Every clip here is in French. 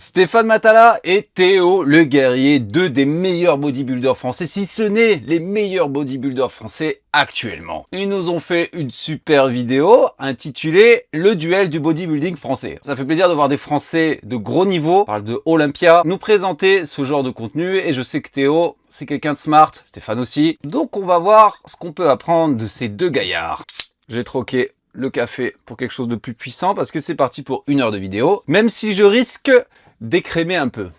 Stéphane Matala et Théo le Guerrier, deux des meilleurs bodybuilders français, si ce n'est les meilleurs bodybuilders français actuellement. Ils nous ont fait une super vidéo intitulée Le duel du bodybuilding français. Ça fait plaisir de voir des Français de gros niveau, on parle de Olympia, nous présenter ce genre de contenu et je sais que Théo, c'est quelqu'un de smart, Stéphane aussi. Donc on va voir ce qu'on peut apprendre de ces deux gaillards. J'ai troqué le café pour quelque chose de plus puissant parce que c'est parti pour 1 heure de vidéo, même si je risque d'écrémer un peu.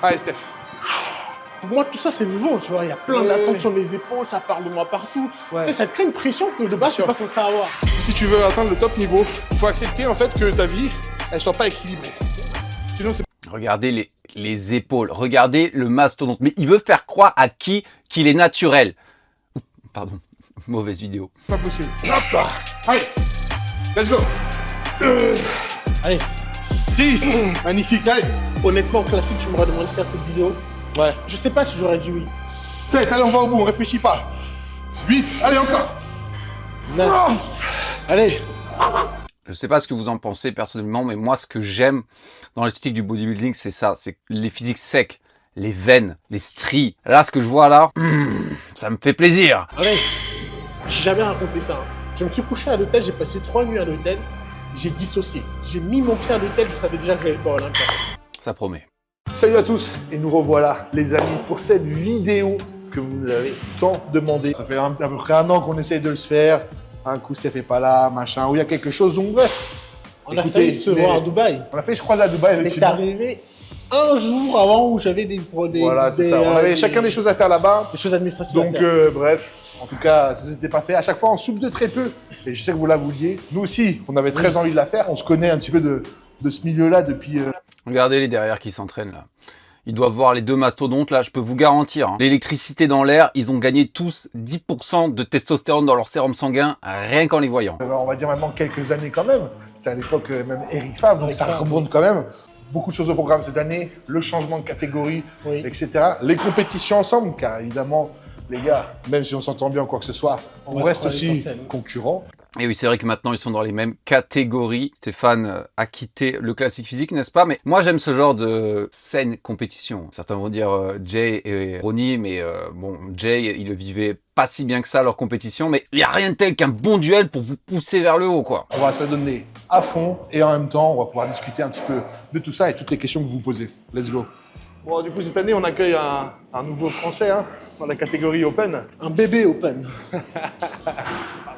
Allez Steph. Pour moi, tout ça, c'est nouveau, tu vois. Il y a plein d'attentes sur mes épaules, ça parle de moi partout. Ouais. Tu sais, ça te crée une pression que de base, tu n'es pas censé avoir. Si tu veux atteindre le top niveau, il faut accepter en fait que ta vie, elle soit pas équilibrée. Sinon, c'est Regardez les épaules, regardez le mastodonte. Mais il veut faire croire à qui qu'il est naturel. Pardon, mauvaise vidéo. pas possible. Hop là. Allez, let's go. Allez, 6. Magnifique, allez. honnêtement, classique, tu m'aurais demandé de faire cette vidéo. Ouais. Je sais pas si j'aurais dit oui. 7, allez, on va au bout, on réfléchit pas. 8, allez, encore. 9. Allez. Je sais pas ce que vous en pensez personnellement, mais moi, ce que j'aime dans l'esthétique du bodybuilding, c'est ça, c'est les physiques secs, les veines, les stries. Là, ce que je vois là, ça me fait plaisir. Allez. J'ai jamais raconté ça. Je me suis couché à l'hôtel, j'ai passé 3 nuits à l'hôtel. J'ai dissocié. J'ai mis mon pied à l'hôtel, je savais déjà que j'allais pas à Olympia. Ça promet. Salut à tous, et nous revoilà les amis pour cette vidéo que vous nous avez tant demandé. Ça fait à peu près 1 an qu'on essaye de le se faire. Un coup, Steph est pas là, machin, où il y a quelque chose, donc bref. On a failli se voir à Dubaï. On a fait, je crois, à Dubaï avec Mais t'es arrivé un jour avant où j'avais des Voilà, c'est ça. On avait chacun des choses à faire là-bas. des choses administratives à Donc, faire. bref, en tout cas, ça s'était pas fait. À chaque fois, on soupe de très peu. Et je sais que vous la vouliez. Nous aussi, on avait très envie de la faire. On se connaît un petit peu de ce milieu-là depuis... Regardez les derrière qui s'entraînent là. Ils doivent voir les deux mastodontes là, je peux vous garantir. Hein. L'électricité dans l'air, ils ont gagné tous 10% de testostérone dans leur sérum sanguin, rien qu'en les voyant. On va dire maintenant quelques années quand même. C'était à l'époque même Eric Favre, donc ça remonte quand même. Beaucoup de choses au programme cette année, le changement de catégorie, Oui. etc. Les compétitions ensemble, car évidemment, les gars, même si on s'entend bien ou quoi que ce soit, on va se reste croiser aussi sur scène. concurrents. Et oui, c'est vrai que maintenant, ils sont dans les mêmes catégories. Stéphane a quitté le classique physique, n'est-ce pas? Mais moi, j'aime ce genre de saine compétition. Certains vont dire Jay et Ronnie, mais bon, Jay, il le vivait pas si bien que ça, leur compétition. Mais il n'y a rien de tel qu'un bon duel pour vous pousser vers le haut, quoi. On va se donner à fond et en même temps, on va pouvoir discuter un petit peu de tout ça et toutes les questions que vous posez. Let's go. Bon, du coup, cette année, on accueille un nouveau Français dans la catégorie Open. Un bébé open.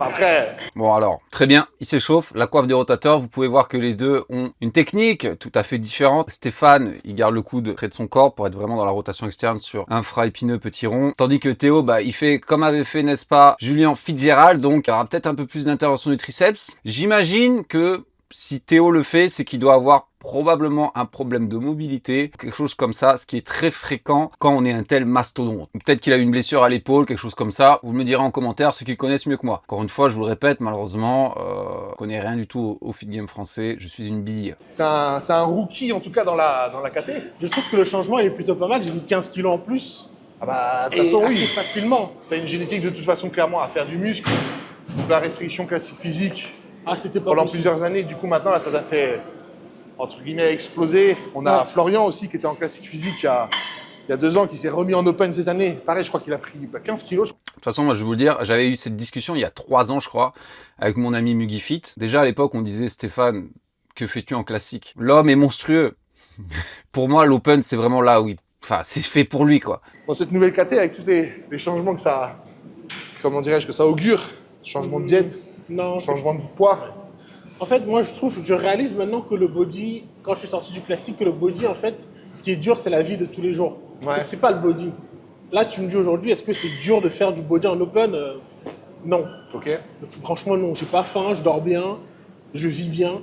Après, Bon alors, très bien, il s'échauffe, la coiffe des rotateurs, vous pouvez voir que les deux ont une technique tout à fait différente. Stéphane, il garde le coude près de son corps pour être vraiment dans la rotation externe sur un frein épineux petit rond. Tandis que Théo, bah, il fait comme avait fait, n'est-ce pas, Julien Fitzgerald, donc il y aura peut-être un peu plus d'intervention du triceps. J'imagine que si Théo le fait, c'est qu'il doit avoir probablement un problème de mobilité, quelque chose comme ça, ce qui est très fréquent quand on est un tel mastodonte. Peut-être qu'il a une blessure à l'épaule, quelque chose comme ça, vous me direz en commentaire ceux qui le connaissent mieux que moi. Encore une fois, je vous le répète, malheureusement, je connais rien du tout au fit game français, je suis une bille. c'est un rookie, en tout cas, dans la KT. Je trouve que le changement il est plutôt pas mal. J'ai mis 15 kilos en plus. Ah bah, de Et toute façon, assez oui. facilement. Tu as une génétique, de toute façon, clairement, à faire du muscle. Donc, la restriction classique physique, Ah, c'était pas pendant possible. plusieurs années, du coup, maintenant, là, ça t'a fait, entre guillemets, exploser. On a Ouais. Florian aussi, qui était en classique physique il y a 2 ans, qui s'est remis en Open cette année. Pareil, je crois qu'il a pris 15 kilos. De toute façon, moi je vais vous le dire, j'avais eu cette discussion il y a 3 ans, je crois, avec mon ami Mugifit. Déjà à l'époque, on disait Stéphane, que fais-tu en classique? L'homme est monstrueux. Pour moi, l'Open, c'est vraiment là où enfin, c'est fait pour lui, quoi. Dans cette nouvelle KT, avec tous les changements que ça, comment dirais-je, que ça augure, changement de diète, Non, changement de poids. en fait, moi, je réalise maintenant que le body, quand je suis sorti du classique, que le body, en fait, ce qui est dur, c'est la vie de tous les jours. Ouais. C'est pas le body. Là, tu me dis aujourd'hui, est-ce que c'est dur de faire du body en open? Non. Ok. Franchement, non. J'ai pas faim, je dors bien, je vis bien.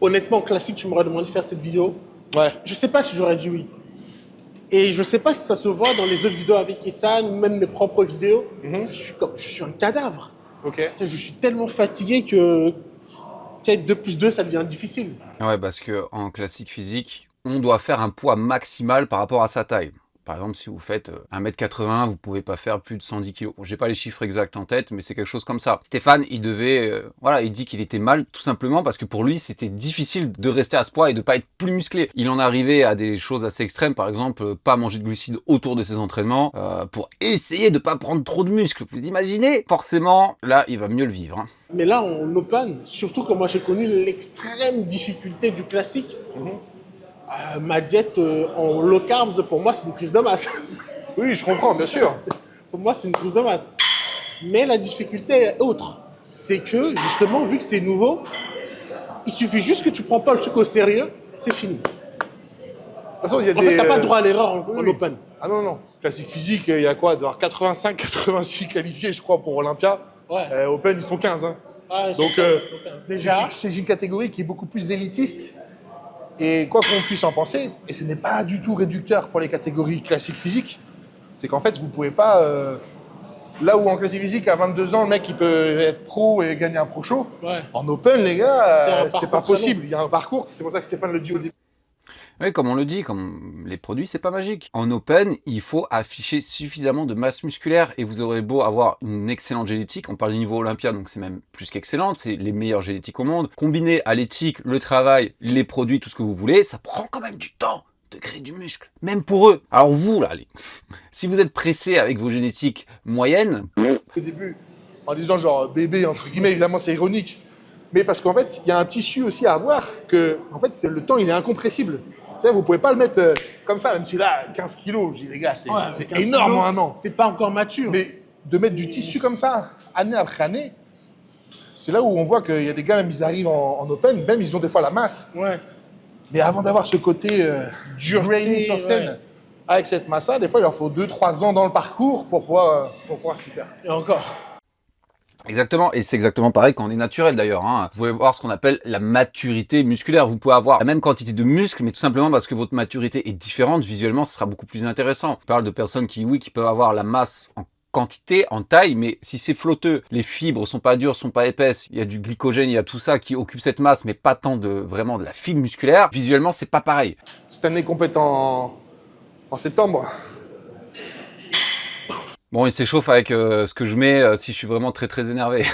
Honnêtement, classique, tu m'aurais demandé de faire cette vidéo. Ouais. Je sais pas si j'aurais dit oui. Et je sais pas si ça se voit dans les autres vidéos avec Issan ou même mes propres vidéos. Je suis un cadavre. Ok. Tu sais, je suis tellement fatigué que 2 plus 2, ça devient difficile. Ouais, parce que en classique physique, on doit faire un poids maximal par rapport à sa taille. Par exemple, si vous faites 1m80, vous pouvez pas faire plus de 110 kg. Bon, j'ai pas les chiffres exacts en tête, mais c'est quelque chose comme ça. Stéphane, il devait, voilà, il dit qu'il était mal, tout simplement parce que pour lui, c'était difficile de rester à ce poids et de pas être plus musclé. Il en arrivait à des choses assez extrêmes, par exemple, pas manger de glucides autour de ses entraînements, pour essayer de pas prendre trop de muscles. Vous imaginez? Forcément, là, il va mieux le vivre. Hein. Mais là, en open, surtout que moi j'ai connu l'extrême difficulté du classique, ma diète en low carbs, pour moi, c'est une prise de masse. Oui, je comprends, bien sûr. Pour moi, c'est une prise de masse. Mais la difficulté est autre. C'est que, justement, vu que c'est nouveau, il suffit juste que tu prends pas le truc au sérieux, c'est fini. De toute façon, il y a En fait, t'as pas le droit à l'erreur en oui. open. Ah non, non. Classique physique, il y a quoi? Il doit y avoir 85, 86 qualifiés, je crois, pour Olympia. Ouais. Open, ils sont 15. Hein. Ah, Donc, déjà, c'est une catégorie qui est beaucoup plus élitiste. Et quoi qu'on puisse en penser, et ce n'est pas du tout réducteur pour les catégories classiques physiques, c'est qu'en fait, vous pouvez pas... là où en classique physique, à 22 ans, le mec, il peut être pro et gagner un pro show. ouais. En open, les gars, C'est un c'est pas parcours possible. Il y a un parcours. C'est pour ça que Stéphane le dit au début. Oui, comme on le dit, comme les produits, c'est pas magique. En open, il faut afficher suffisamment de masse musculaire et vous aurez beau avoir une excellente génétique. On parle du niveau Olympia, donc c'est même plus qu'excellente. C'est les meilleures génétiques au monde. Combiné à l'éthique, le travail, les produits, tout ce que vous voulez, ça prend quand même du temps de créer du muscle. Même pour eux. Alors vous, là, si vous êtes pressé avec vos génétiques moyennes... Au début, en disant genre bébé, entre guillemets, évidemment, c'est ironique. Mais parce qu'en fait, il y a un tissu aussi à avoir que, en fait, le temps, il est incompressible. Tu sais, vous pouvez pas le mettre comme ça, même si là, 15 kilos, je dis les gars, c'est énorme en un an. C'est pas encore mature. Mais de mettre du tissu comme ça, année après année, c'est là où on voit qu'il y a des gars, même ils arrivent en open, même ils ont des fois la masse. Ouais. Mais avant d'avoir ce côté dureté sur scène, ouais. avec cette masse-là, des fois, il leur faut 2-3 ans dans le parcours pour pouvoir s'y faire. Et encore. Exactement, et c'est exactement pareil quand on est naturel d'ailleurs. Hein. Vous pouvez voir ce qu'on appelle la maturité musculaire. Vous pouvez avoir la même quantité de muscles, mais tout simplement parce que votre maturité est différente, visuellement, ce sera beaucoup plus intéressant. Je parle de personnes qui, oui, qui peuvent avoir la masse en quantité, en taille, mais si c'est flotteux, les fibres sont pas dures, sont pas épaisses, il y a du glycogène, il y a tout ça qui occupe cette masse, mais pas tant de vraiment de la fibre musculaire, visuellement, c'est pas pareil. Cette année complète en septembre. Bon, il s'échauffe avec ce que je mets si je suis vraiment très très énervé.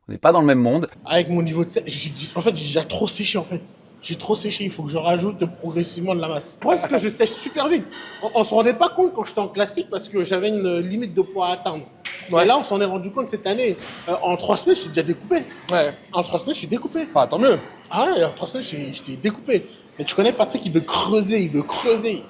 On n'est pas dans le même monde. Avec mon niveau de en fait, j'ai déjà trop séché, en fait. J'ai trop séché, il faut que je rajoute progressivement de la masse. Parce que je sèche super vite. On se rendait pas compte quand j'étais en classique parce que j'avais une limite de poids à atteindre. Ouais. Et là, on s'en est rendu compte cette année. En 3 semaines, je suis déjà découpé. Ouais. En 3 semaines, je suis découpé. Ah, tant mieux. Ah ouais, en 3 semaines, j'étais découpé. Mais tu connais Patrick, il veut creuser, il veut creuser.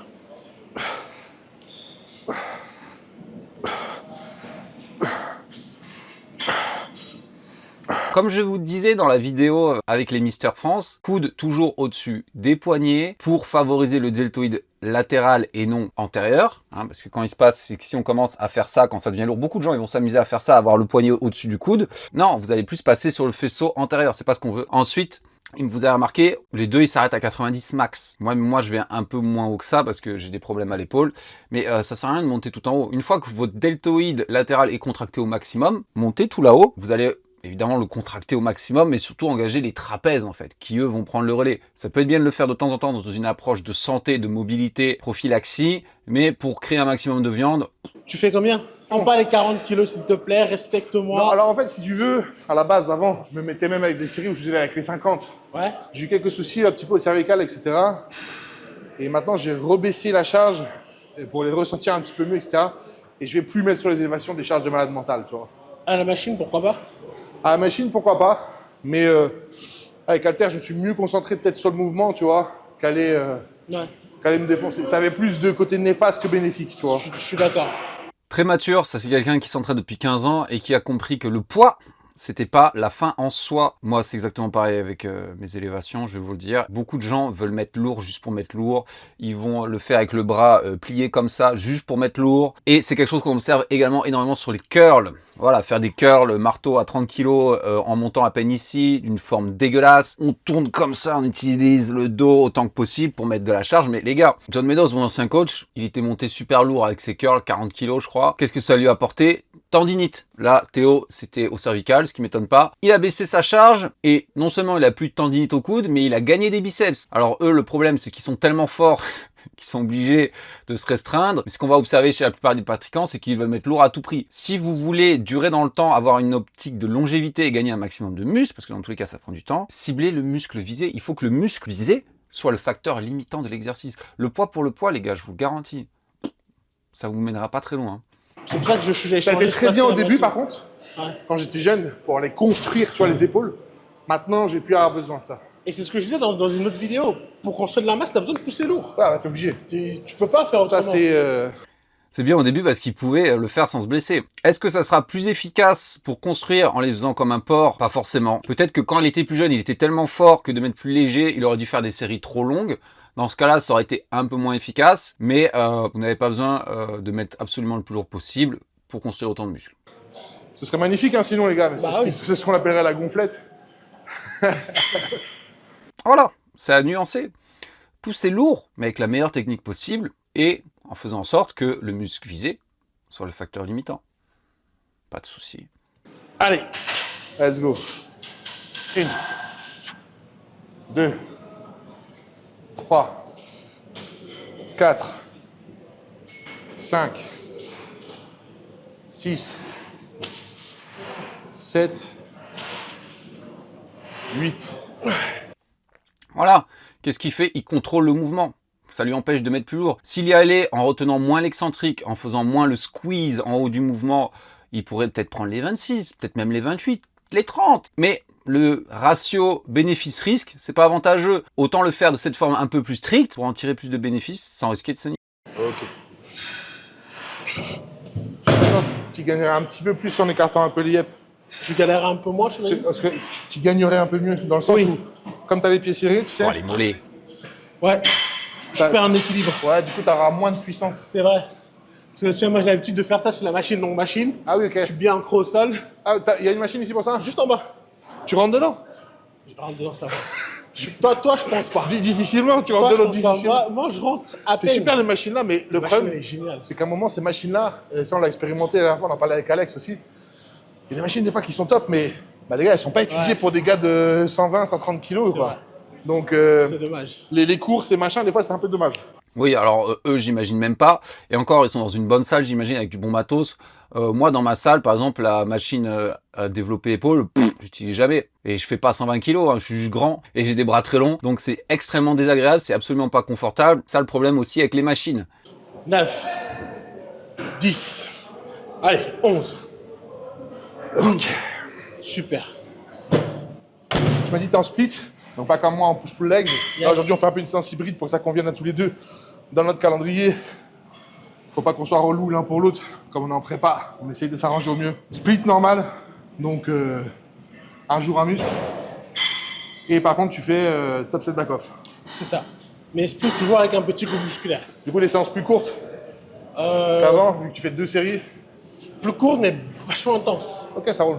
Comme je vous disais dans la vidéo avec les Mister France, coude toujours au-dessus des poignets pour favoriser le deltoïde latéral et non antérieur. Hein, parce que quand il se passe, c'est que si on commence à faire ça, quand ça devient lourd, beaucoup de gens ils vont s'amuser à faire ça, à avoir le poignet au-dessus du coude. Non, vous allez plus passer sur le faisceau antérieur, c'est pas ce qu'on veut. Ensuite, vous avez remarqué, les deux ils s'arrêtent à 90 max. Moi je vais un peu moins haut que ça parce que j'ai des problèmes à l'épaule. Mais ça sert à rien de monter tout en haut. Une fois que votre deltoïde latéral est contracté au maximum, montez tout là-haut. Vous allez évidemment le contracter au maximum, mais surtout engager les trapèzes en fait, qui eux vont prendre le relais. Ça peut être bien de le faire de temps en temps dans une approche de santé, de mobilité, prophylaxie, mais pour créer un maximum de viande. Tu fais combien? Prends pas les 40 kilos s'il te plaît, respecte-moi. Non, alors en fait, si tu veux, à la base, avant, je me mettais même avec des séries où je faisais avec les 50. Ouais. J'ai eu quelques soucis un petit peu au cervical, etc. Et maintenant, j'ai rebaissé la charge pour les ressentir un petit peu mieux, etc. Et je vais plus mettre sur les élévations des charges de malade mental, tu vois. À la machine, pourquoi pas? À la machine, pourquoi pas. Mais avec Alter, je me suis mieux concentré peut-être sur le mouvement, tu vois, qu'aller me défoncer. Ça avait plus de côté néfaste que bénéfique, tu vois. Je suis d'accord. Très mature, ça c'est quelqu'un qui s'entraîne depuis 15 ans et qui a compris que le poids, c'était pas la fin en soi. Moi, c'est exactement pareil avec mes élévations, je vais vous le dire. Beaucoup de gens veulent mettre lourd juste pour mettre lourd. Ils vont le faire avec le bras plié comme ça, juste pour mettre lourd. Et c'est quelque chose qu'on observe également énormément sur les curls. Voilà, faire des curls marteau à 30 kg en montant à peine ici, d'une forme dégueulasse. On tourne comme ça, on utilise le dos autant que possible pour mettre de la charge. Mais les gars, John Meadows, mon ancien coach, il était monté super lourd avec ses curls, 40 kg je crois. Qu'est-ce que ça lui a apporté? tendinite. Là, Théo, c'était au cervical, ce qui m'étonne pas. Il a baissé sa charge et non seulement il a plus de tendinite au coude, mais il a gagné des biceps. Alors eux, le problème, c'est qu'ils sont tellement forts qu'ils sont obligés de se restreindre. Mais ce qu'on va observer chez la plupart des pratiquants, c'est qu'ils veulent mettre lourd à tout prix. Si vous voulez durer dans le temps, avoir une optique de longévité et gagner un maximum de muscle, parce que dans tous les cas, ça prend du temps, ciblez le muscle visé. Il faut que le muscle visé soit le facteur limitant de l'exercice. Le poids pour le poids, les gars, je vous le garantis, ça vous mènera pas très loin. C'est pour ça que j'ai Ça a été très bien au début, par contre, Ouais. quand j'étais jeune, pour les construire, tu vois, les épaules. Maintenant, j'ai plus avoir besoin de ça. Et c'est ce que je disais dans une autre vidéo. Pour construire de la masse, t'as besoin de pousser lourd. Ouais, bah, t'es obligé. Tu peux pas faire autrement. Ça, c'est... C'est bien au début parce qu'il pouvait le faire sans se blesser. Est-ce que ça sera plus efficace pour construire en les faisant comme un porc? Pas forcément. Peut-être que quand il était plus jeune, il était tellement fort que de mettre plus léger, il aurait dû faire des séries trop longues. Dans ce cas-là, ça aurait été un peu moins efficace, mais vous n'avez pas besoin de mettre absolument le plus lourd possible pour construire autant de muscles. Ce serait magnifique, hein, sinon, les gars. Mais Bah oui. c'est ce qu'on appellerait la gonflette. Voilà, c'est à nuancer. Poussez lourd, mais avec la meilleure technique possible, et en faisant en sorte que le muscle visé soit le facteur limitant. Pas de souci. Allez, let's go. 1, 2, 3, 4, 5, 6, 7, 8. Voilà, qu'est-ce qu'il fait? Il contrôle le mouvement. Ça lui empêche de mettre plus lourd. S'il y allait en retenant moins l'excentrique, en faisant moins le squeeze en haut du mouvement, il pourrait peut-être prendre les 26, peut-être même les 28, les 30. Mais le ratio bénéfice-risque, c'est pas avantageux. Autant le faire de cette forme un peu plus stricte pour en tirer plus de bénéfices sans risquer de se nier. Ok. Je pense que tu gagnerais un petit peu plus en écartant un peu les yep. Je galère un peu moins, je me dis. Parce que tu gagnerais un peu mieux, dans le sens où, comme tu as les pieds serrés, tu sais, Bon, les mollets. Ouais. Je perds un équilibre. ouais, du coup, tu auras moins de puissance. C'est vrai. Parce que tu sais, moi j'ai l'habitude de faire ça sur la machine longue machine. Ah oui, ok. Je suis bien ancré au sol. Ah, il y a une machine ici pour ça? Juste en bas. Tu rentres dedans? Je rentre dedans, ça va. Toi, je pense pas. Difficilement, tu rentres Toi, je dedans pense pas. difficilement. Moi, je rentre à C'est peine. super les machines là, mais le La machine, problème, elle est géniale. c'est qu'à un moment, ces machines-là, et ça on l'a expérimenté la dernière fois, on en parlait avec Alex aussi, il y a des machines des fois qui sont top, mais bah, les gars, elles sont pas étudiées Ouais. pour des gars de 120, 130 kilos. C'est Quoi. vrai. Donc, C'est dommage. les courses et machin, des fois, c'est un peu dommage. Oui, alors eux, j'imagine même pas. Et encore, ils sont dans une bonne salle, j'imagine, avec du bon matos. Moi, dans ma salle, par exemple, la machine à développer épaules, j'utilise jamais. Et je fais pas 120 kilos, hein, je suis juste grand et j'ai des bras très longs. Donc c'est extrêmement désagréable, c'est absolument pas confortable. Ça, le problème aussi avec les machines. 9, 10, allez, 11. Ok. Super. Tu m'as dit t'es en split, donc pas comme moi en push-pull legs. Là, aujourd'hui, on fait un peu une séance hybride pour que ça convienne à tous les deux. Dans notre calendrier, faut pas qu'on soit relou l'un pour l'autre. Comme on est en prépa, on essaye de s'arranger au mieux. Split normal, donc un jour un muscle. Et par contre, tu fais top set back-off. C'est ça. Mais split toujours avec un petit coup musculaire. Du coup, les séances plus courtes qu'avant, vu que tu fais 2 séries. Plus court, mais vachement intense. Ok, ça roule.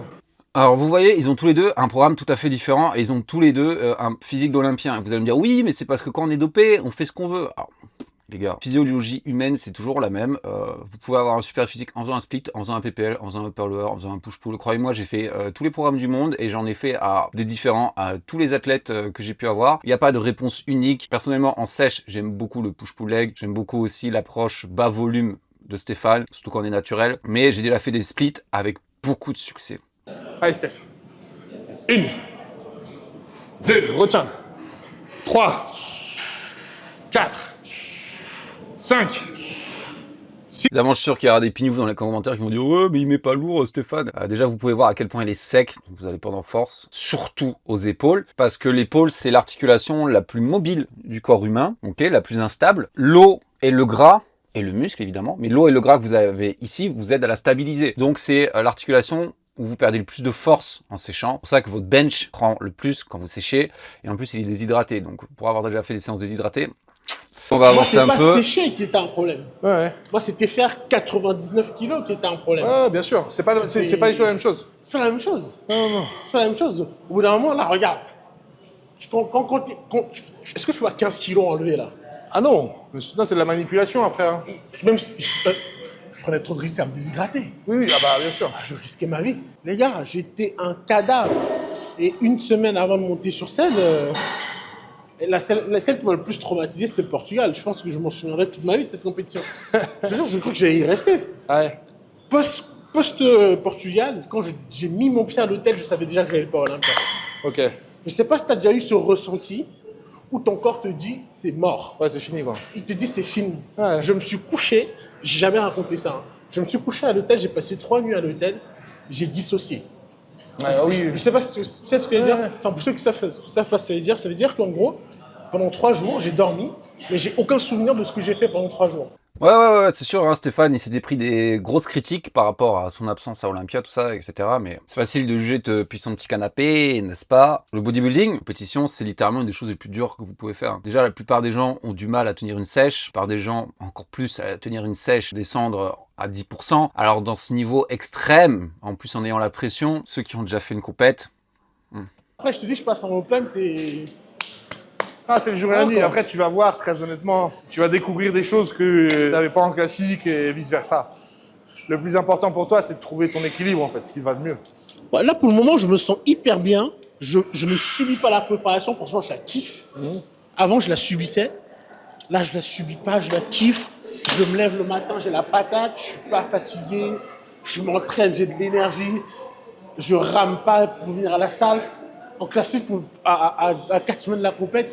Alors vous voyez, ils ont tous les deux un programme tout à fait différent et ils ont tous les deux un physique d'Olympien. Vous allez me dire, oui, mais c'est parce que quand on est dopé, on fait ce qu'on veut. Alors, les gars, physiologie humaine, c'est toujours la même. Vous pouvez avoir un super physique en faisant un split, en faisant un PPL, en faisant un upper lower, en faisant un push-pull. Croyez-moi, j'ai fait tous les programmes du monde et j'en ai fait à des différents, à tous les athlètes que j'ai pu avoir. Il n'y a pas de réponse unique. Personnellement, en sèche, j'aime beaucoup le push-pull leg. J'aime beaucoup aussi l'approche bas volume de Stéphane, surtout quand on est naturel. Mais j'ai déjà fait des splits avec beaucoup de succès. Allez, Steph. 1, 2, retiens. 3, 4, 5. Évidemment, je suis sûr qu'il y aura des pignoufs dans les commentaires qui vont dire « Ouais, mais il met pas lourd, Stéphane !» Déjà, vous pouvez voir à quel point il est sec, donc vous allez prendre en force, surtout aux épaules, parce que l'épaule, c'est l'articulation la plus mobile du corps humain, okay, la plus instable. L'eau et le gras, et le muscle évidemment, mais l'eau et le gras que vous avez ici vous aident à la stabiliser. Donc c'est l'articulation où vous perdez le plus de force en séchant. C'est pour ça que votre bench prend le plus quand vous séchez, et en plus il est déshydraté. Donc pour avoir déjà fait des séances déshydratées, on va avancer un Moi, c'est peu. pas sécher qui était un problème. Ouais, Moi, c'était faire 99 kilos qui était un problème. ouais, bien sûr. C'est pas du tout la même chose. C'est pas la même chose. Non, non. C'est pas la même chose. Au bout d'un moment, là, regarde. Est-ce que tu vois 15 kilos enlevés, là? Ah non, non, c'est de la manipulation après. Hein. Même si, prenais trop de risques à me déshydrater. Oui, oui, ah bah bien sûr. Ah, je risquais ma vie. Les gars, j'étais un cadavre. Et une semaine avant de monter sur scène, la scène qui m'a le plus traumatisé, c'était le Portugal. Je pense que je m'en souviendrai toute ma vie de cette compétition. Ce jour, je crois que j'allais y rester. Ouais. Post-Portugal, quand j'ai mis mon pied à l'hôtel, je savais déjà que j'allais pas à Olympia. Ok. Je sais pas si tu as déjà eu ce ressenti où ton corps te dit c'est mort. Ouais, c'est fini quoi. Il te dit c'est fini. Ouais. Je me suis couché, j'ai jamais raconté ça. Hein. Je me suis couché à l'hôtel, j'ai passé 3 nuits à l'hôtel, j'ai dissocié. Ouais, oui. Je sais pas si tu sais ce que je veux dire. Ouais. Enfin, pour ceux qui savent ça veut dire qu'en gros, pendant 3 jours, j'ai dormi, mais j'ai aucun souvenir de ce que j'ai fait pendant 3 jours. Ouais, c'est sûr, hein, Stéphane, il s'était pris des grosses critiques par rapport à son absence à Olympia, tout ça, etc. Mais c'est facile de juger depuis son petit canapé, n'est-ce pas? Le bodybuilding, compétition, c'est littéralement une des choses les plus dures que vous pouvez faire. Déjà, la plupart des gens ont du mal à tenir une sèche, la plupart des gens encore plus à tenir une sèche, descendre à 10%. Alors dans ce niveau extrême, en plus en ayant la pression, ceux qui ont déjà fait une compète... Après, je te dis, je passe en open, c'est... Ah, c'est le jour et la nuit. Après, tu vas voir, très honnêtement, tu vas découvrir des choses que tu n'avais pas en classique et vice-versa. Le plus important pour toi, c'est de trouver ton équilibre, en fait, ce qui va de mieux. Ouais, là, pour le moment, je me sens hyper bien. Je ne subis pas la préparation. Franchement, je la kiffe. Avant, je la subissais. Là, je la subis pas, je la kiffe. Je me lève le matin, j'ai la patate, je suis pas fatigué. Je m'entraîne, j'ai de l'énergie. Je rame pas pour venir à la salle. En classique, à 4 semaines de la compète,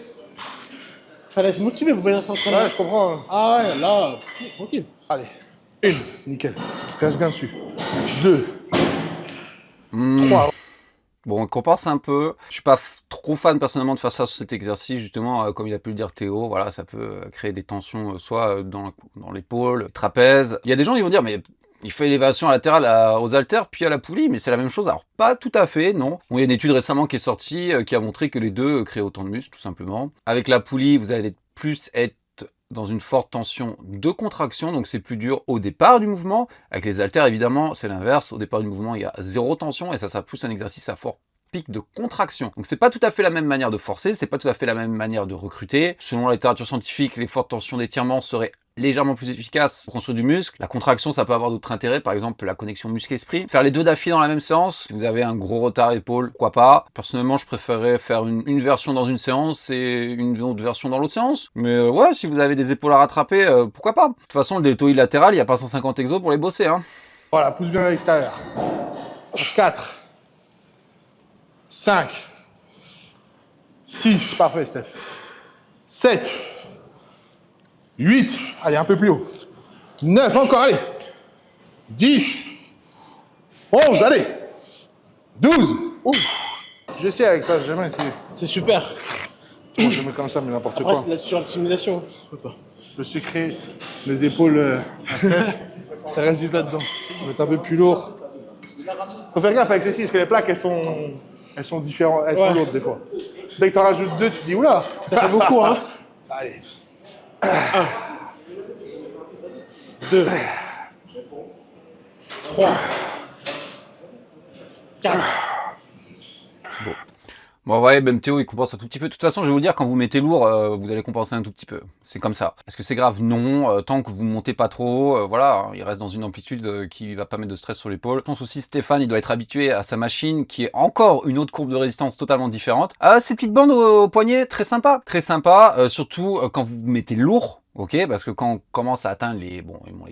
fallait se motiver pour venir s'entraîner. Ouais, je comprends. Ah ouais, là, tranquille. Allez. 1, nickel. Reste bien dessus. 2. 3. Bon, on compense un peu. Je suis pas trop fan personnellement de faire ça sur cet exercice, justement, comme il a pu le dire Théo. Voilà, ça peut créer des tensions, soit dans l'épaule, trapèze. Il y a des gens qui vont dire, mais il fait élévation latérale aux haltères, puis à la poulie, mais c'est la même chose. Alors, pas tout à fait, non. Bon, il y a une étude récemment qui est sortie, qui a montré que les deux créent autant de muscles, tout simplement. Avec la poulie, vous allez plus être dans une forte tension de contraction, donc c'est plus dur au départ du mouvement. Avec les haltères, évidemment, c'est l'inverse. Au départ du mouvement, il y a 0 tension, et ça pousse un exercice à fort pic de contraction. Donc c'est pas tout à fait la même manière de forcer, c'est pas tout à fait la même manière de recruter. Selon la littérature scientifique, les fortes tensions d'étirement seraient légèrement plus efficaces pour construire du muscle. La contraction, ça peut avoir d'autres intérêts, par exemple la connexion muscle-esprit. Faire les deux d'affilée dans la même séance, si vous avez un gros retard épaule, pourquoi pas. Personnellement, je préférerais faire une version dans une séance et une autre version dans l'autre séance. Mais ouais, si vous avez des épaules à rattraper, pourquoi pas. De toute façon, le deltoïde latéral, il n'y a pas 150 exos pour les bosser, hein. Voilà, pousse bien à l'extérieur. 4. 5. 6. Parfait, Steph. 7. 8. Allez, un peu plus haut. 9, encore, allez. 10. 11, allez. 12. Ouh. Je sais avec ça, j'ai jamais essayé. C'est super. Bon, je mets comme ça, mais n'importe Après, quoi. c'est la suroptimisation. Le sucré, les épaules à Steph, ça reste vite là-dedans. Je vais être un peu plus lourd. Faut faire gaffe avec ceci, parce que les plaques, elles sont différentes, elles sont lourdes des fois. Dès que tu en rajoutes 2, tu te dis oula. Ça fait beaucoup, hein. Allez. 1, 2, 3, 4. C'est beau. Bon, ouais, même Théo, il compense un tout petit peu. De toute façon, je vais vous le dire, quand vous mettez lourd, vous allez compenser un tout petit peu. C'est comme ça. Est-ce que c'est grave? Non. Tant que vous montez pas trop, voilà, il reste dans une amplitude qui va pas mettre de stress sur l'épaule. Je pense aussi, Stéphane, il doit être habitué à sa machine, qui est encore une autre courbe de résistance totalement différente. Ces petites bandes au poignet, très sympa. Très sympa, surtout quand vous mettez lourd. Ok, parce que quand on commence à atteindre les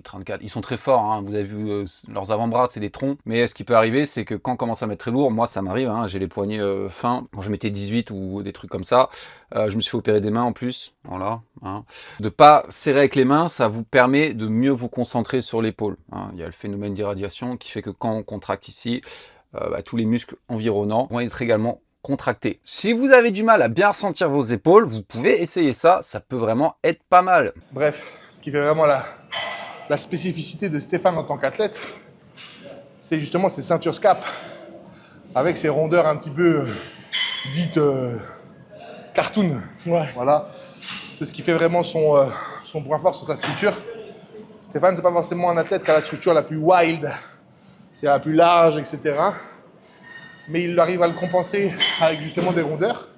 34, ils sont très forts, hein, vous avez vu leurs avant-bras, c'est des troncs, mais ce qui peut arriver, c'est que quand on commence à mettre très lourd, moi ça m'arrive, hein, j'ai les poignets fins, quand je mettais 18 ou des trucs comme ça, je me suis fait opérer des mains en plus, voilà, hein. De pas serrer avec les mains, ça vous permet de mieux vous concentrer sur l'épaule, hein. Il y a le phénomène d'irradiation qui fait que quand on contracte ici, tous les muscles environnants vont être également contracté. Si vous avez du mal à bien ressentir vos épaules, vous pouvez essayer ça, ça peut vraiment être pas mal. Bref, ce qui fait vraiment la spécificité de Stéphane en tant qu'athlète, c'est justement ses ceintures SCAP, avec ses rondeurs un petit peu dites cartoon. Ouais. Voilà. C'est ce qui fait vraiment son point fort sur sa structure. Stéphane, c'est pas forcément un athlète qui a la structure la plus wild, c'est la plus large, etc. Mais il arrive à le compenser avec justement des rondeurs.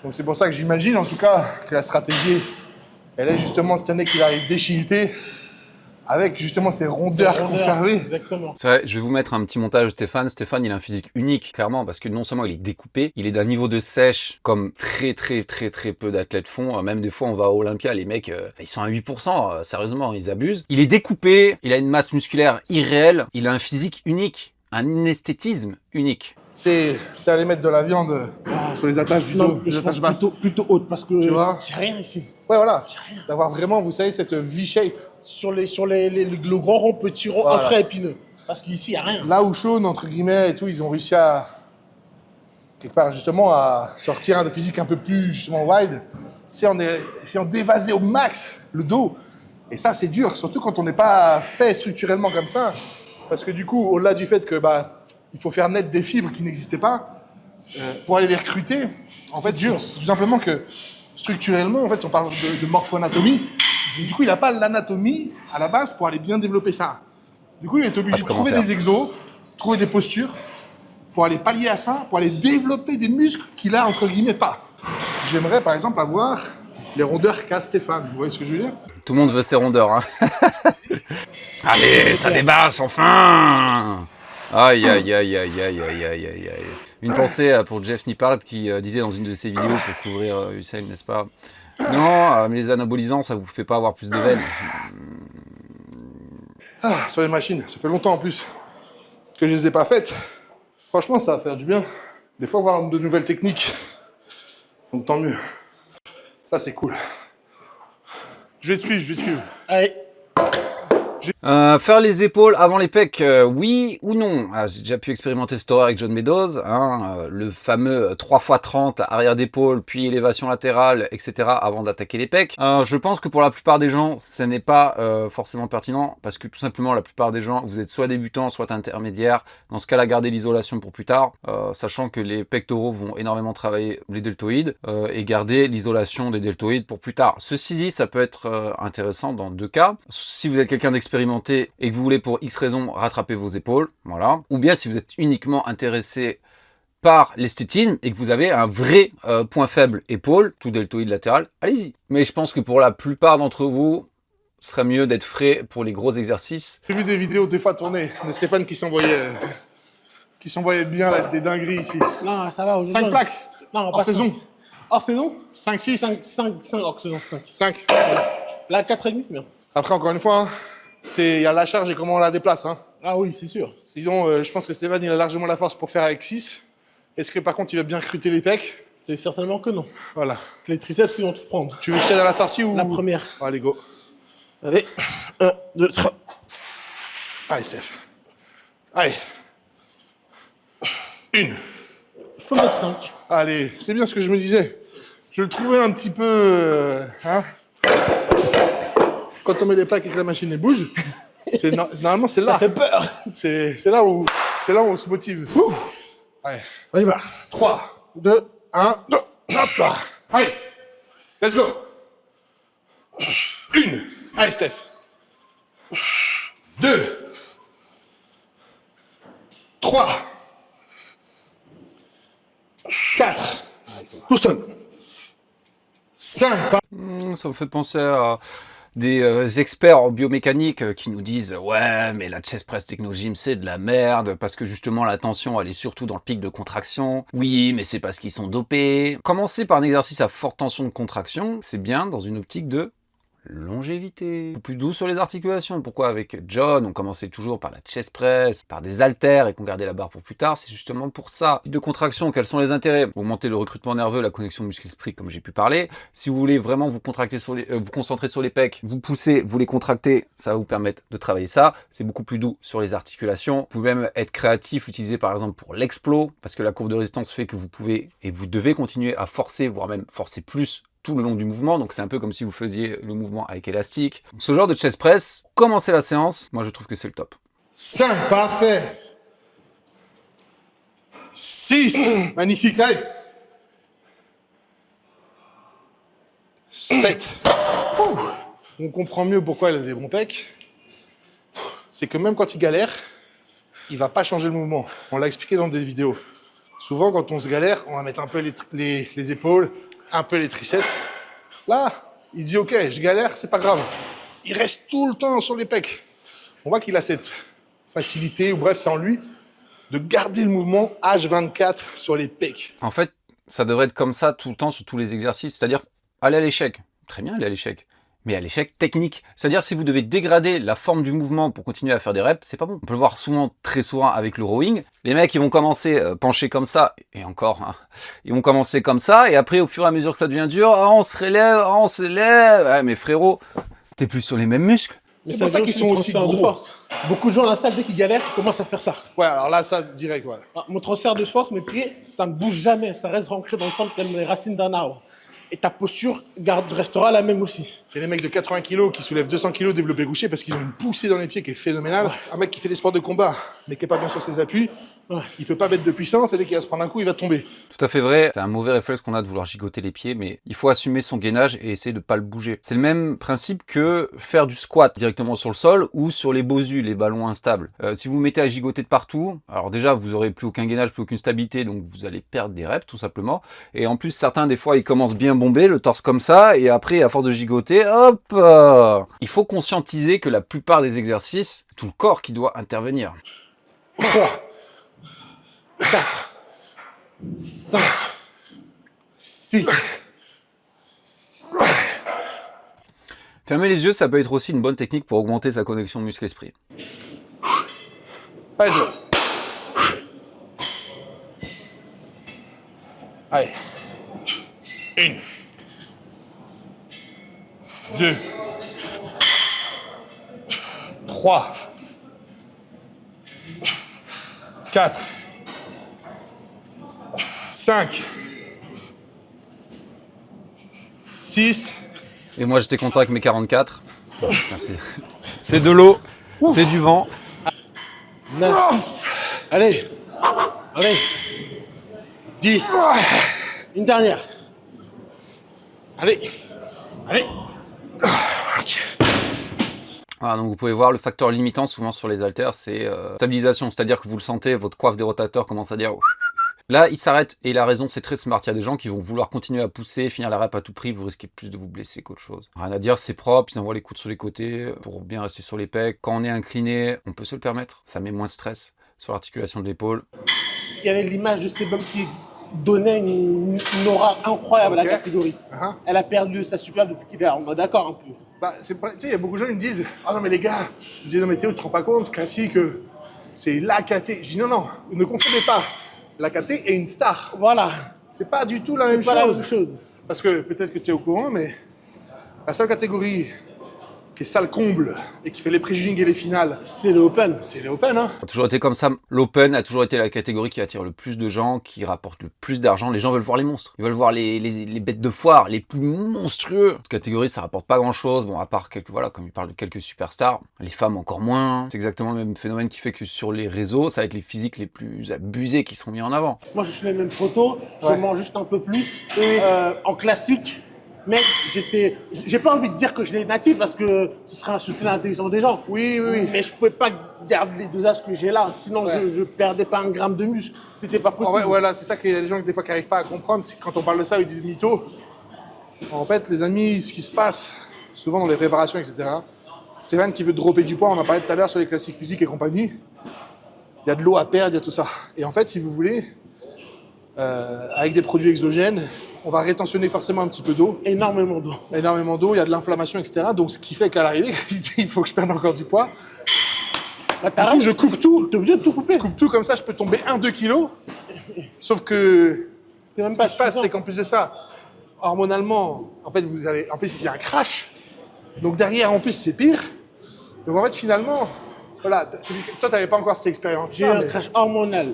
Donc c'est pour ça que j'imagine en tout cas que la stratégie, elle est justement cette année qu'il arrive déchiqueté avec justement ces rondeurs conservées. Exactement. C'est vrai, je vais vous mettre un petit montage de Stéphane. Stéphane, il a un physique unique, clairement, parce que non seulement il est découpé, il est d'un niveau de sèche comme très peu d'athlètes font. Même des fois, on va à Olympia, les mecs, ils sont à 8%, sérieusement, ils abusent. Il est découpé, il a une masse musculaire irréelle, il a un physique unique, un esthétisme unique. C'est aller mettre de la viande sur les attaches du dos, les attaches basses. Plutôt haute, parce que Tu vois, j'ai rien ici. ouais, voilà. J'ai rien. D'avoir vraiment, vous savez, cette V-shape. Le gros rond, petit rond, Voilà. un frais épineux. Parce qu'ici, il n'y a rien. Là où Shawn, entre guillemets, et tout, ils ont réussi à, quelque part, justement, à sortir un physique un peu plus, justement, wide, c'est en d'évaser au max le dos. Et ça, c'est dur, surtout quand on n'est pas fait structurellement comme ça. Parce que du coup, au-delà du fait que, il faut faire naître des fibres qui n'existaient pas, pour aller les recruter, en fait, dur. c'est tout simplement que, structurellement, en fait, si on parle de morpho-anatomie, du coup, il n'a pas l'anatomie, à la base, pour aller bien développer ça. Du coup, il est obligé de trouver des exos, trouver des postures, pour aller pallier à ça, pour aller développer des muscles qu'il a, entre guillemets, pas. J'aimerais, par exemple, avoir les rondeurs qu'a Stéphane. Vous voyez ce que je veux dire? Tout le monde veut ses rondeurs, hein. Allez, ça débâche, enfin! Aïe. Une pensée pour Jeff Nippard qui disait dans une de ses vidéos pour couvrir Usain, n'est-ce pas? Non, mais les anabolisants, ça vous fait pas avoir plus de veines. Ah, sur les machines, ça fait longtemps en plus que je les ai pas faites. Franchement, ça va faire du bien. Des fois, voir de nouvelles techniques. Donc tant mieux. Ça, c'est cool. Je vais te suivre. Allez. Faire les épaules avant les pecs, oui ou non? J'ai déjà pu expérimenter cette horreur avec John Meadows, le fameux 3x30 arrière d'épaule, puis élévation latérale, etc. avant d'attaquer les pecs. Je pense que pour la plupart des gens, ce n'est pas forcément pertinent, parce que tout simplement, la plupart des gens, vous êtes soit débutants, soit intermédiaires. Dans ce cas-là, gardez l'isolation pour plus tard, sachant que les pectoraux vont énormément travailler les deltoïdes, et garder l'isolation des deltoïdes pour plus tard. Ceci dit, ça peut être intéressant dans deux cas. Si vous êtes quelqu'un d'expérimenté et que vous voulez pour X raisons rattraper vos épaules, voilà. Ou bien si vous êtes uniquement intéressé par l'esthétisme et que vous avez un vrai point faible épaule, tout deltoïde latéral, allez-y. Mais je pense que pour la plupart d'entre vous, ce serait mieux d'être frais pour les gros exercices. J'ai vu des vidéos des fois tournées de Stéphane qui s'envoyait bien là, des dingueries ici. Non, ça va. 5 plaques. Non, Hors saison. Hors saison 5, 6. 5 hors saison, 5. 5. Là, 4,5, c'est bien. Après, encore une fois, il y a la charge et comment on la déplace. Hein. Ah oui, c'est sûr. Sinon, je pense que Stéphane, il a largement la force pour faire avec 6. Est-ce que par contre, il va bien recruter les pecs? C'est certainement que non. Voilà. Les triceps, ils vont tout prendre. Tu veux que je t'aide à la sortie ou... La première. Allez, go. Allez. 1, 2, 3. Allez, Steph. Allez. 1. Je peux mettre 5. Allez, c'est bien ce que je me disais. Je le trouvais un petit peu... Quand on met des plaques et que la machine elle bouge, normalement c'est là. Ça fait peur. C'est là où on se motive. Allez. On y va. 3, 2, 1, 2. Hop là. Allez. Let's go. 1. Allez, Steph. 2. 3. 4. Tout seul. 5. Ça me fait penser à des experts en biomécanique qui nous disent « Ouais, mais la chest press techno-gym, c'est de la merde, parce que justement, la tension, elle est surtout dans le pic de contraction. Oui, mais c'est parce qu'ils sont dopés. » Commencer par un exercice à forte tension de contraction, c'est bien dans une optique de longévité. Plus doux sur les articulations. Pourquoi avec John, on commençait toujours par la chest press, par des haltères et qu'on gardait la barre pour plus tard? C'est justement pour ça. De contraction, quels sont les intérêts? Augmenter le recrutement nerveux, la connexion muscle-esprit, comme j'ai pu parler. Si vous voulez vraiment vous contracter sur vous concentrer sur les pecs, vous poussez, vous les contractez, ça va vous permettre de travailler ça. C'est beaucoup plus doux sur les articulations. Vous pouvez même être créatif, utiliser par exemple pour l'explo, parce que la courbe de résistance fait que vous pouvez et vous devez continuer à forcer, voire même forcer plus tout le long du mouvement, donc c'est un peu comme si vous faisiez le mouvement avec élastique. Donc, ce genre de chest press, commencez la séance, moi je trouve que c'est le top. 5, parfait. 6, magnifique, allez. 7. On comprend mieux pourquoi elle a des bons pecs. C'est que même quand il galère, il va pas changer le mouvement. On l'a expliqué dans des vidéos. Souvent, quand on se galère, on va mettre un peu les épaules, un peu les triceps. Là, il se dit, ok, je galère, c'est pas grave. il reste tout le temps sur les pecs. On voit qu'il a cette facilité, ou bref, c'est en lui, de garder le mouvement H24 sur les pecs. En fait, ça devrait être comme ça tout le temps sur tous les exercices, c'est-à-dire aller à l'échec. Très bien, aller à l'échec. Mais à l'échec technique. C'est-à-dire si vous devez dégrader la forme du mouvement pour continuer à faire des reps, c'est pas bon. On peut le voir souvent, très souvent avec le rowing. Les mecs, ils vont commencer penchés comme ça, et encore, hein, ils vont commencer comme ça, et après, au fur et à mesure que ça devient dur, ah, on se relève, ah, on se lève. Ouais, mais frérot, t'es plus sur les mêmes muscles. C'est pour ça qu'ils sont aussi gros. De force. Beaucoup de gens à la salle, dès qu'ils galèrent, ils commencent à faire ça. Ouais, alors là, ça, direct, ouais. Alors, mon transfert de force, mes pieds, ça ne bouge jamais. Ça reste ancré dans le sol comme les racines d'un arbre. Et ta posture restera la même aussi. Il y a des mecs de 80 kg qui soulèvent 200 kg développé couché parce qu'ils ont une poussée dans les pieds qui est phénoménale. Ouais. Un mec qui fait des sports de combat, mais qui n'est pas bien sur ses appuis, ouais, il peut pas mettre de puissance et dès qu'il va se prendre un coup, il va tomber. Tout à fait vrai. C'est un mauvais réflexe qu'on a de vouloir gigoter les pieds, mais il faut assumer son gainage et essayer de pas le bouger. C'est le même principe que faire du squat directement sur le sol ou sur les bosus, les ballons instables. Si vous vous mettez à gigoter de partout, alors déjà, vous aurez plus aucun gainage, plus aucune stabilité, donc vous allez perdre des reps, tout simplement. Et en plus, certains, des fois, ils commencent bien bombés, le torse comme ça, et après, à force de gigoter, hop, il faut conscientiser que la plupart des exercices, c'est tout le corps qui doit intervenir. 3, 4, 5, 6, 7. Fermer les yeux, ça peut être aussi une bonne technique pour augmenter sa connexion muscle-esprit. Allez, allez. 1, 2, 3, 4, 5, 6. Et moi, j'étais content avec mes 44. C'est de l'eau, c'est du vent. 9. Allez. Allez. 10. Une dernière. Allez. Allez. Ah, donc vous pouvez voir le facteur limitant souvent sur les haltères, c'est stabilisation. C'est-à-dire que vous le sentez, votre coiffe des rotateurs commence à dire... Là, il s'arrête et il a raison, c'est très smart. Il y a des gens qui vont vouloir continuer à pousser, finir la rep à tout prix, vous risquez plus de vous blesser qu'autre chose. Rien à dire, c'est propre, ils envoient les coudes sur les côtés pour bien rester sur les pecs. Quand on est incliné, on peut se le permettre, ça met moins de stress sur l'articulation de l'épaule. Il y avait l'image de Sebum qui donnait une aura incroyable à la catégorie. Elle a perdu sa super depuis qu'il est là, on est d'accord un peu. Bah, tu sais, il y a beaucoup de gens qui me disent « Ah non mais les gars, ils disent non mais Théo, tu te rends pas compte, classique, c'est la KT. » Je dis non, non, ne confondez pas. La KT est une star. Voilà. C'est pas du tout la même chose. Parce que peut-être que tu es au courant, mais la seule catégorie qui est sale comble et qui fait les pré-judging et les finales, c'est le Open. C'est les Open, hein. Ça a toujours été comme ça. L'Open a toujours été la catégorie qui attire le plus de gens, qui rapporte le plus d'argent. Les gens veulent voir les monstres. Ils veulent voir les bêtes de foire, les plus monstrueux. Cette catégorie, ça rapporte pas grand-chose. Bon, à part quelques, voilà, comme il parle de quelques superstars. Les femmes encore moins. C'est exactement le même phénomène qui fait que sur les réseaux, ça va être les physiques les plus abusés qui seront mis en avant. Moi, je suis les mêmes photos. Je mange juste un peu plus. En classique. Mec, j'ai pas envie de dire que je l'ai natif parce que ce serait insulter l'intelligence des gens. Oui, oui, oui. Mais je pouvais pas garder les dosages que j'ai là, sinon je perdais pas un gramme de muscle. C'était pas possible. Voilà, c'est ça qu'il y a des gens des fois qui n'arrivent pas à comprendre. C'est quand on parle de ça, ils disent mytho. En fait, les amis, ce qui se passe souvent dans les préparations, etc. Stéphane qui veut dropper du poids, on en parlait tout à l'heure sur les classiques physiques et compagnie. Il y a de l'eau à perdre, il y a tout ça. Et en fait, si vous voulez, avec des produits exogènes, on va rétentionner forcément un petit peu d'eau. Énormément d'eau. Énormément d'eau, il y a de l'inflammation, etc. Donc, ce qui fait qu'à l'arrivée, il faut que je perde encore du poids. Bah, du coup, je coupe tout. T'es obligé de tout couper. Je coupe tout comme ça, je peux tomber 1-2 kilos. Sauf que c'est même ce pas qui se passe, c'est qu'en plus de ça, hormonalement, en fait, vous avez, en plus, il y a un crash. Donc derrière, en plus, c'est pire. Donc en fait, finalement, voilà, toi, tu n'avais pas encore cette expérience. J'ai un crash hormonal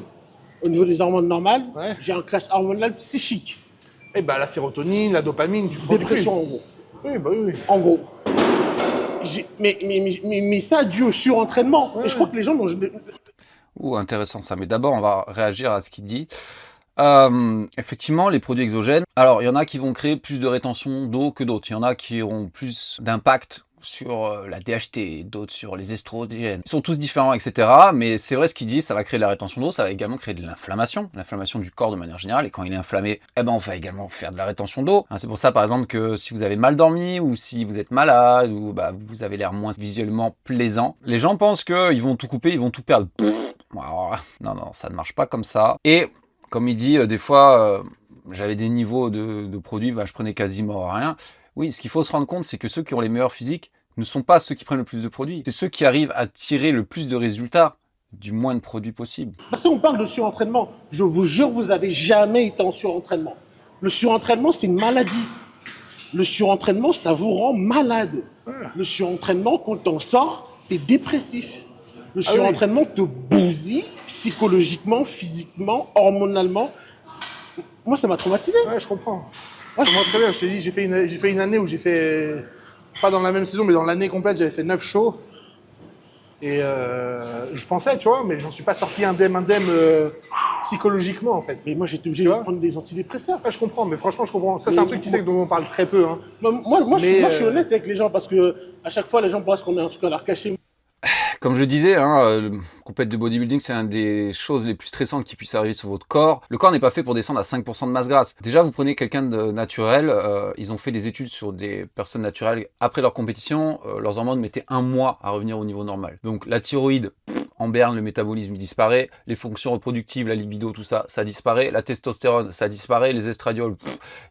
au niveau des hormones normales. Ouais. J'ai un crash hormonal psychique. Et bah la sérotonine, la dopamine, tu prends dépression en gros. Oui, bah oui. En gros. Mais ça dû au surentraînement. Et je crois que les gens n'ont... Ouh, intéressant ça. Mais d'abord, on va réagir à ce qu'il dit. Effectivement, les produits exogènes. Alors, il y en a qui vont créer plus de rétention d'eau que d'autres. Il y en a qui auront plus d'impact sur la DHT, d'autres sur les estrogènes. Ils sont tous différents, etc. Mais c'est vrai ce qu'il dit, ça va créer de la rétention d'eau, ça va également créer de l'inflammation du corps de manière générale. Et quand il est inflammé, eh ben on va également faire de la rétention d'eau. Hein, c'est pour ça par exemple que si vous avez mal dormi ou si vous êtes malade ou vous avez l'air moins visuellement plaisant, les gens pensent qu'ils vont tout couper, ils vont tout perdre. Alors, non, ça ne marche pas comme ça. Et comme il dit, des fois, j'avais des niveaux de produits, je prenais quasiment rien. Oui, ce qu'il faut se rendre compte, c'est que ceux qui ont les meilleurs physiques ne sont pas ceux qui prennent le plus de produits. C'est ceux qui arrivent à tirer le plus de résultats du moins de produits possible. Parce qu'on parle de surentraînement. Je vous jure, vous n'avez jamais été en surentraînement. Le surentraînement, c'est une maladie. Le surentraînement, ça vous rend malade. Le surentraînement, quand t'en sors, t'es dépressif. Le surentraînement te bousille psychologiquement, physiquement, hormonalement. Moi, ça m'a traumatisé. Ouais, je comprends. Moi, très bien, je t'ai dit, j'ai fait une année où j'ai fait, pas dans la même saison, mais dans l'année complète, j'avais fait 9 shows. Et je pensais, tu vois, mais j'en suis pas sorti indemne psychologiquement, en fait. Mais moi, j'étais obligé de prendre des antidépresseurs. Ouais, je comprends, mais franchement, je comprends. Ça, c'est un truc, tu sais, dont on parle très peu. Hein. Moi, je suis honnête avec les gens parce que à chaque fois, les gens pensent qu'on a un truc à leur cacher. Comme je disais, le compète de bodybuilding, c'est une des choses les plus stressantes qui puissent arriver sur votre corps. Le corps n'est pas fait pour descendre à 5% de masse grasse. Déjà, vous prenez quelqu'un de naturel, ils ont fait des études sur des personnes naturelles. Après leur compétition, leurs hormones mettaient 1 mois à revenir au niveau normal. Donc la thyroïde, en berne, le métabolisme il disparaît, les fonctions reproductives, la libido, tout ça, ça disparaît, la testostérone, ça disparaît, les estradiols,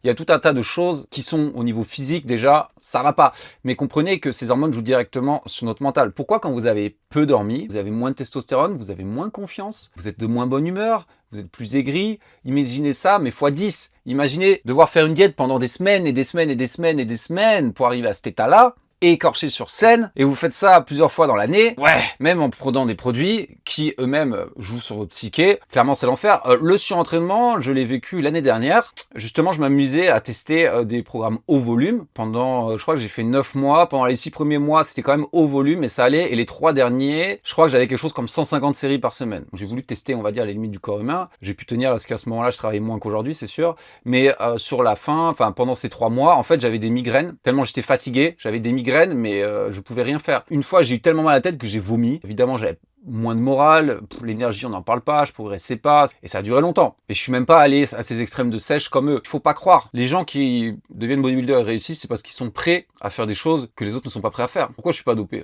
il y a tout un tas de choses qui sont au niveau physique déjà, ça va pas. Mais comprenez que ces hormones jouent directement sur notre mental. Pourquoi quand vous avez peu dormi, vous avez moins de testostérone, vous avez moins confiance, vous êtes de moins bonne humeur, vous êtes plus aigri? Imaginez ça, mais x 10. Imaginez devoir faire une diète pendant des semaines et des semaines et des semaines et des semaines pour arriver à cet état-là, et écorché sur scène, et vous faites ça plusieurs fois dans l'année, ouais, même en prenant des produits qui eux-mêmes jouent sur votre psyché, clairement c'est l'enfer. Le surentraînement, je l'ai vécu l'année dernière. Justement, je m'amusais à tester des programmes haut volume pendant, je crois que j'ai fait 9 mois. Pendant les 6 premiers mois, c'était quand même haut volume et ça allait. Et les 3 derniers, je crois que j'avais quelque chose comme 150 séries par semaine. J'ai voulu tester, on va dire, les limites du corps humain. J'ai pu tenir parce qu'à ce moment-là, je travaillais moins qu'aujourd'hui, c'est sûr. Mais sur la fin, enfin pendant ces 3 mois, en fait, j'avais des migraines. Tellement j'étais fatigué, j'avais des migraines, mais je pouvais rien faire. Une fois, j'ai eu tellement mal à la tête que j'ai vomi. Évidemment, j'avais moins de morale, l'énergie on n'en parle pas, je progressais pas, et ça a duré longtemps. Et je suis même pas allé à ces extrêmes de sèche comme eux. Il faut pas croire. Les gens qui deviennent bodybuilders et réussissent, c'est parce qu'ils sont prêts à faire des choses que les autres ne sont pas prêts à faire. Pourquoi je suis pas dopé?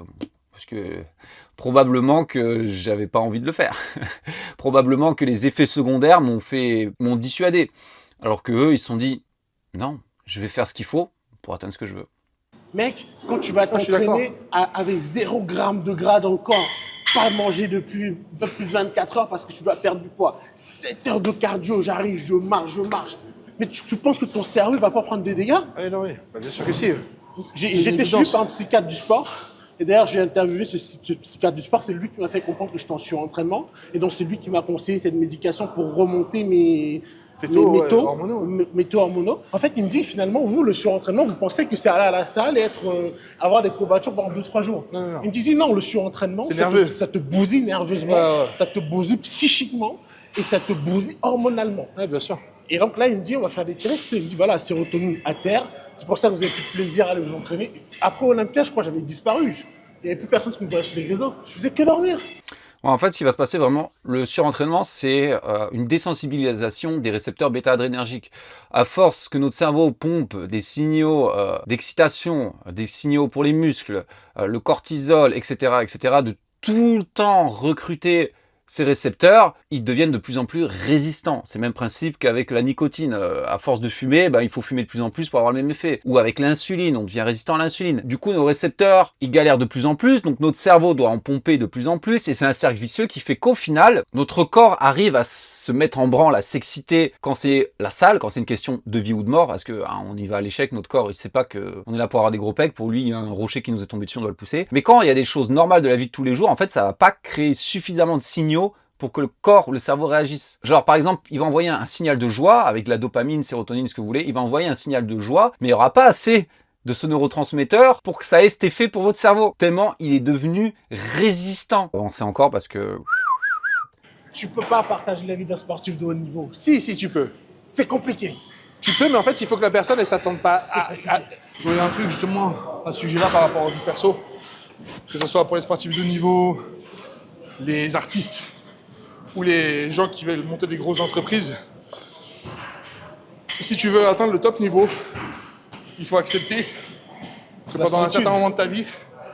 Parce que probablement que j'avais pas envie de le faire. Probablement que les effets secondaires m'ont dissuadé. Alors que eux, ils se sont dit, non, je vais faire ce qu'il faut pour atteindre ce que je veux. Mec, quand tu vas t'entraîner avec 0 g de gras dans le corps, pas manger depuis plus de 24 heures parce que tu dois perdre du poids, 7 heures de cardio, j'arrive, je marche. Mais tu penses que ton cerveau ne va pas prendre des dégâts? Oui, non, oui. Bah, bien sûr que si. J'étais suivi par un psychiatre du sport. Et d'ailleurs, j'ai interviewé ce psychiatre du sport. C'est lui qui m'a fait comprendre que j'étais en surentraînement. Et donc, c'est lui qui m'a conseillé cette médication pour remonter mes taux hormonaux. En fait, il me dit finalement, vous, le surentraînement, vous pensez que c'est aller à la salle et avoir des courbatures pendant 2-3 jours. Non. Il me dit non, le surentraînement, ça te bousille nerveusement, ça te bousille psychiquement et ça te bousille hormonalement. Oui, bien sûr. Et donc là, il me dit, on va faire des tests. Il me dit, voilà, sérotonine à terre. C'est pour ça que vous avez plus de plaisir à aller vous entraîner. Après Olympia, je crois que j'avais disparu. Il n'y avait plus personne qui me voyait sur les réseaux. Je faisais que dormir. En fait, ce qui va se passer vraiment, le surentraînement, c'est une désensibilisation des récepteurs bêta-adrénergiques. À force que notre cerveau pompe des signaux d'excitation, des signaux pour les muscles, le cortisol, etc., de tout le temps recruter ces récepteurs, ils deviennent de plus en plus résistants. C'est le même principe qu'avec la nicotine. À force de fumer, il faut fumer de plus en plus pour avoir le même effet. Ou avec l'insuline, on devient résistant à l'insuline. Du coup, nos récepteurs, ils galèrent de plus en plus, donc notre cerveau doit en pomper de plus en plus, et c'est un cercle vicieux qui fait qu'au final, notre corps arrive à se mettre en branle, à s'exciter quand c'est la salle, quand c'est une question de vie ou de mort, parce que on y va à l'échec, notre corps, il sait pas qu'on est là pour avoir des gros pecs, pour lui, il y a un rocher qui nous est tombé dessus, on doit le pousser. Mais quand il y a des choses normales de la vie de tous les jours, en fait, ça va pas créer suffisamment de signaux pour que le corps ou le cerveau réagisse. Genre, par exemple, il va envoyer un signal de joie, avec la dopamine, sérotonine, ce que vous voulez, il va envoyer un signal de joie, mais il n'y aura pas assez de ce neurotransmetteur pour que ça ait cet effet pour votre cerveau. Tellement il est devenu résistant. On sait encore parce que... Tu peux pas partager la vie d'un sportif de haut niveau. Si, tu peux. C'est compliqué. Tu peux, mais en fait, il faut que la personne, elle s'attende pas à... Je voyais un truc, justement... à ce sujet-là par rapport aux vies perso, que ce soit pour les sportifs de haut niveau, les artistes ou les gens qui veulent monter des grosses entreprises. Si tu veux atteindre le top niveau, il faut accepter que pendant un certain moment de ta vie,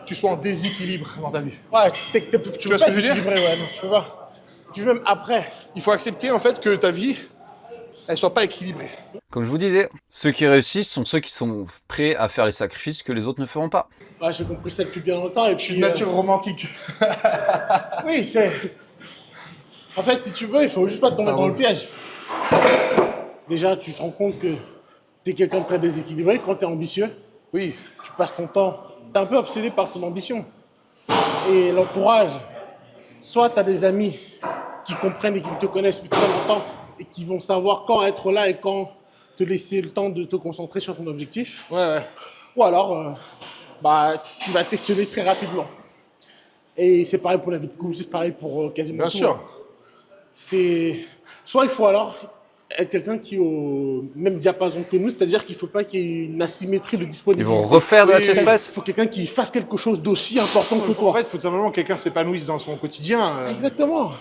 tu sois en déséquilibre dans ta vie. Ouais, tu vois ce que je veux dire? Ouais, non, tu peux pas. Tu veux même après. Il faut accepter en fait que ta vie, elle soit pas équilibrée. Comme je vous disais, ceux qui réussissent sont ceux qui sont prêts à faire les sacrifices que les autres ne feront pas. Ouais, j'ai compris ça depuis bien longtemps. Et Je suis de nature romantique. Oui, c'est... En fait, si tu veux, il faut juste pas tomber dans le piège. Déjà, tu te rends compte que tu es quelqu'un de très déséquilibré. Quand tu es ambitieux, Oui. tu passes ton temps... Tu es un peu obsédé par ton ambition. Et l'entourage, soit tu as des amis qui comprennent et qui te connaissent depuis très longtemps et qui vont savoir quand être là et quand te laisser le temps de te concentrer sur ton objectif. Ouais. Ou alors, tu vas t'estionner très rapidement. Et c'est pareil pour la vie de couple, c'est pareil pour quasiment Bien tout. sûr. Soit il faut alors être quelqu'un qui est au même diapason que nous, c'est-à-dire qu'il ne faut pas qu'il y ait une asymétrie de disponibilité. Ils vont refaire de la Oui, chest press. Il faut quelqu'un qui fasse quelque chose d'aussi important que toi. En fait, il faut tout simplement que quelqu'un s'épanouisse dans son quotidien. Exactement.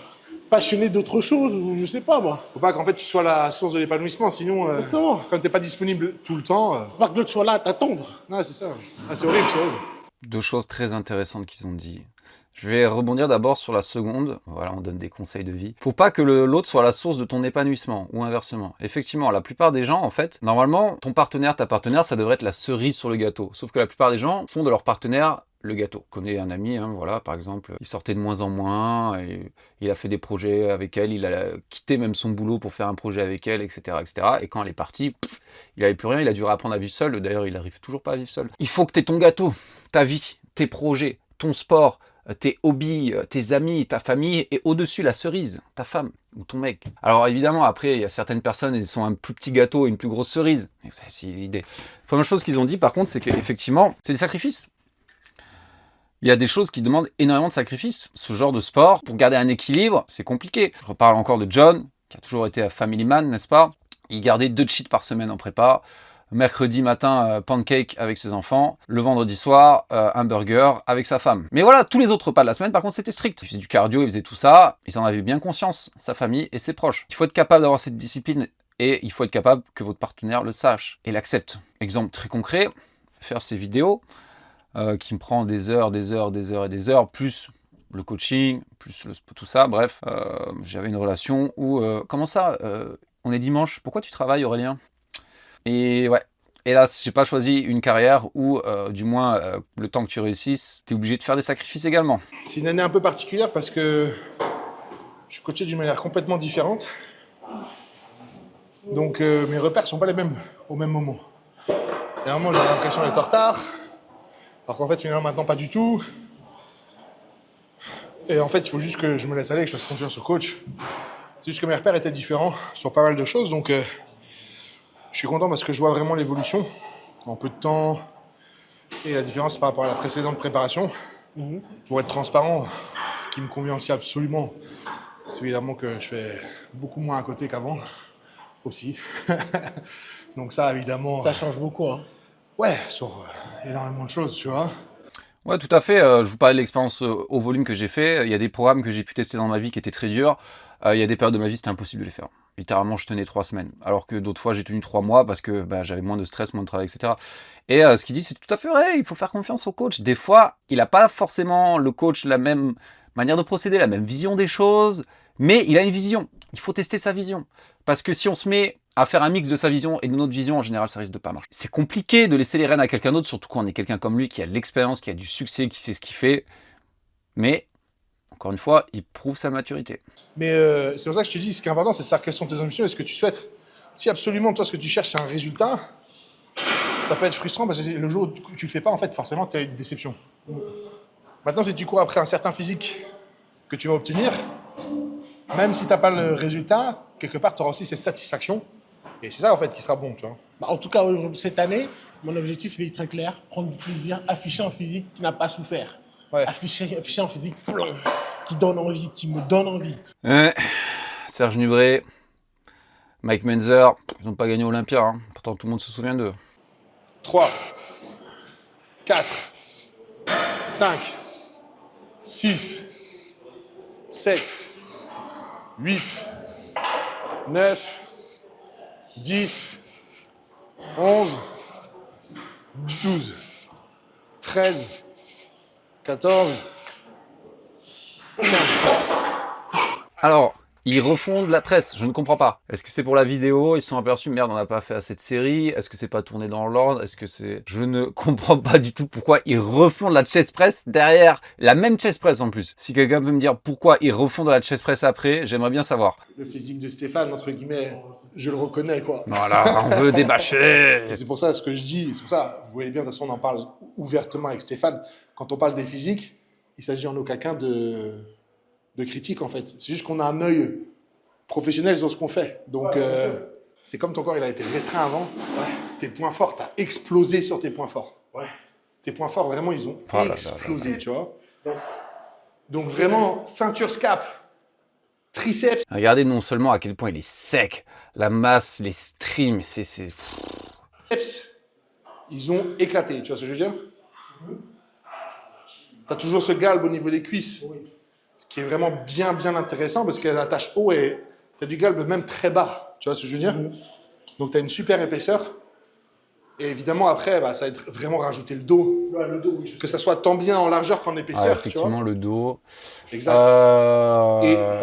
Passionné d'autre chose, ou je sais pas moi. Faut pas qu'en fait tu sois la source de l'épanouissement, sinon Exactement. quand t'es pas disponible tout le temps. Faut pas que l'autre soit là à t'attendre. Ouais, c'est ça. Ah, c'est horrible, c'est horrible. Deux choses très intéressantes qu'ils ont dit. Je vais rebondir d'abord sur la seconde. Voilà, on donne des conseils de vie. Faut pas que l'autre soit la source de ton épanouissement, ou inversement. Effectivement, la plupart des gens, en fait, normalement, ton partenaire, ta partenaire, ça devrait être la cerise sur le gâteau. Sauf que la plupart des gens font de leur partenaire le gâteau. Je connais un ami, voilà, par exemple, il sortait de moins en moins, et il a fait des projets avec elle, il a quitté même son boulot pour faire un projet avec elle, etc., etc. Et quand elle est partie, il n'avait plus rien, il a dû réapprendre à vivre seul. D'ailleurs, il n'arrive toujours pas à vivre seul. Il faut que tu aies ton gâteau, ta vie, tes projets, ton sport, tes hobbies, tes amis, ta famille, et au-dessus la cerise, ta femme ou ton mec. Alors évidemment, après, il y a certaines personnes, elles sont un plus petit gâteau et une plus grosse cerise. C'est l'idée. La première chose qu'ils ont dit, par contre, c'est qu'effectivement, c'est des sacrifices. Il y a des choses qui demandent énormément de sacrifices. Ce genre de sport, pour garder un équilibre, c'est compliqué. Je reparle encore de John, qui a toujours été un family man, n'est-ce pas? Il gardait 2 cheats par semaine en prépa. Mercredi matin, pancake avec ses enfants. Le vendredi soir, un burger avec sa femme. Mais voilà, tous les autres repas de la semaine, par contre, c'était strict. Il faisait du cardio, il faisait tout ça. Ils en avaient bien conscience, sa famille et ses proches. Il faut être capable d'avoir cette discipline et il faut être capable que votre partenaire le sache et l'accepte. Exemple très concret, faire ces vidéos qui me prend des heures, plus le coaching, plus tout ça, bref. J'avais une relation où... comment ça on est dimanche, pourquoi tu travailles, Aurélien? Et ouais, hélas, j'ai pas choisi une carrière où, du moins, le temps que tu réussisses, tu es obligé de faire des sacrifices également. C'est une année un peu particulière parce que je suis coaché d'une manière complètement différente. Donc mes repères sont pas les mêmes au même moment. Et à un moment, j'avais l'impression d'être en retard. Alors qu'en fait, finalement, maintenant, pas du tout. Et en fait, il faut juste que je me laisse aller, que je fasse confiance au coach. C'est juste que mes repères étaient différents sur pas mal de choses. Donc je suis content parce que je vois vraiment l'évolution en peu de temps et la différence par rapport à la précédente préparation. Pour être transparent, ce qui me convient aussi absolument, c'est évidemment que je fais beaucoup moins à côté qu'avant aussi. Donc ça, évidemment... Ça change beaucoup, hein. Ouais, sur énormément de choses, tu vois. Ouais, tout à fait. Je vous parlais de l'expérience au volume que j'ai fait. Il y a des programmes que j'ai pu tester dans ma vie qui étaient très durs. Il y a des périodes de ma vie, c'était impossible de les faire. Littéralement, je tenais 3 semaines. Alors que d'autres fois, j'ai tenu 3 mois parce que j'avais moins de stress, moins de travail, etc. Et ce qu'il dit, c'est tout à fait vrai. Il faut faire confiance au coach. Des fois, il n'a pas forcément, le coach, la même manière de procéder, la même vision des choses. Mais il a une vision. Il faut tester sa vision. Parce que si on se met à faire un mix de sa vision et de notre vision, en général, ça risque de pas marcher. C'est compliqué de laisser les rênes à quelqu'un d'autre, surtout quand on est quelqu'un comme lui qui a de l'expérience, qui a du succès, qui sait ce qu'il fait. Mais, encore une fois, il prouve sa maturité. Mais c'est pour ça que je te dis, ce qui est important, c'est de savoir quelles sont tes ambitions et ce que tu souhaites. Si absolument, toi, ce que tu cherches, c'est un résultat, ça peut être frustrant parce que le jour où tu le fais pas, en fait, forcément, tu as une déception. Maintenant, si tu cours après un certain physique que tu vas obtenir, même si tu n'as pas le résultat, quelque part, tu auras aussi cette satisfaction. Et c'est ça, en fait, qui sera bon, tu vois. En tout cas, aujourd'hui, cette année, mon objectif, il est très clair. Prendre du plaisir, afficher un physique qui n'a pas souffert. Ouais. Afficher un physique plein, qui donne envie, qui me donne envie. Serge Nubré, Mike Menzer, ils n'ont pas gagné Olympia. Hein. Pourtant, tout le monde se souvient d'eux. 3. 4, 5, 6, 7, 8, 9, 10, 11, 12, 13, 14, 15. Alors, ils refont de la presse, je ne comprends pas. Est-ce que c'est pour la vidéo? Ils se sont aperçus, merde, on n'a pas fait assez de séries. Est-ce que c'est pas tourné dans l'ordre? Est-ce que c'est... Je ne comprends pas du tout pourquoi ils refont de la chest press derrière la même chest press en plus. Si quelqu'un peut me dire pourquoi ils refont de la chest press après, j'aimerais bien savoir. Le physique de Stéphane, entre guillemets, je le reconnais, quoi. Voilà, on veut débâcher. Et c'est pour ça ce que je dis, c'est pour ça, vous voyez bien, de toute façon, on en parle ouvertement avec Stéphane. Quand on parle des physiques, il s'agit en aucun cas de critique, en fait. C'est juste qu'on a un œil professionnel sur ce qu'on fait. Donc, c'est comme ton corps, il a été restreint avant. Ouais. Tes points forts, t'as explosé sur tes points forts. Ouais. Tes points forts, vraiment, ils ont explosé, tu vois. Donc, vraiment, ceinture scap, triceps. Regardez non seulement à quel point il est sec, la masse, les streams, c'est... Triceps, ils ont éclaté, tu vois ce que je veux dire? T'as toujours ce galbe au niveau des cuisses. Oui. Ce qui est vraiment bien intéressant parce qu'elle attache haut et tu as du galbe même très bas. Tu vois ce que je veux dire? Donc tu as une super épaisseur. Et évidemment, après, bah, ça va être vraiment rajouter le dos. Ouais, le dos, oui, que ça soit tant bien en largeur qu'en épaisseur. Ah, effectivement, tu vois, le dos. Exact.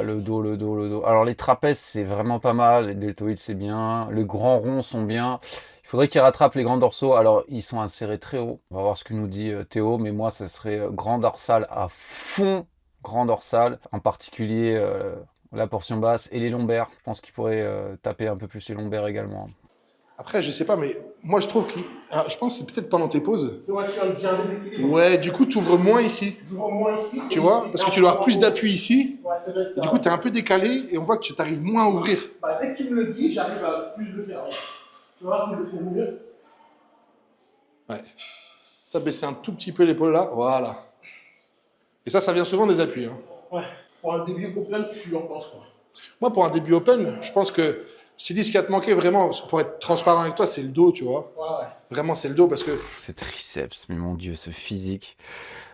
Le dos. Alors les trapèzes, c'est vraiment pas mal. Les deltoïdes, c'est bien. Les grands ronds sont bien. Il faudrait qu'ils rattrapent les grands dorsaux. Alors, ils sont insérés très haut. On va voir ce que nous dit Théo. Mais moi, ça serait grand dorsal à fond. Grand dorsal, en particulier la portion basse et les lombaires. Je pense qu'il pourrait taper un peu plus les lombaires également. Après, je sais pas, mais moi je trouve que je pense que c'est peut-être pendant tes pauses. C'est vrai que je suis bien déséquilibré. Ouais, du coup, tu ouvres moins ici. J'ouvre moins ici. Tu vois, parce que tu dois avoir plus d'appui ici. Ouais, ça doit être ça. Du coup, tu es un peu décalé et on voit que tu arrives moins à ouvrir. Bah, dès que tu me le dis, j'arrive à plus le faire. Tu vas voir que je le fais mieux. Ouais. Tu as baissé un tout petit peu l'épaule là. Voilà. Et ça vient souvent des appuis. Hein. Ouais. Pour un début open, tu en penses quoi? Moi, pour un début open, je pense que je t'ai dit ce qui a te manqué vraiment, pour être transparent avec toi, c'est le dos, tu vois. Ouais. Vraiment, c'est le dos parce que... C'est triceps, mais mon Dieu, ce physique.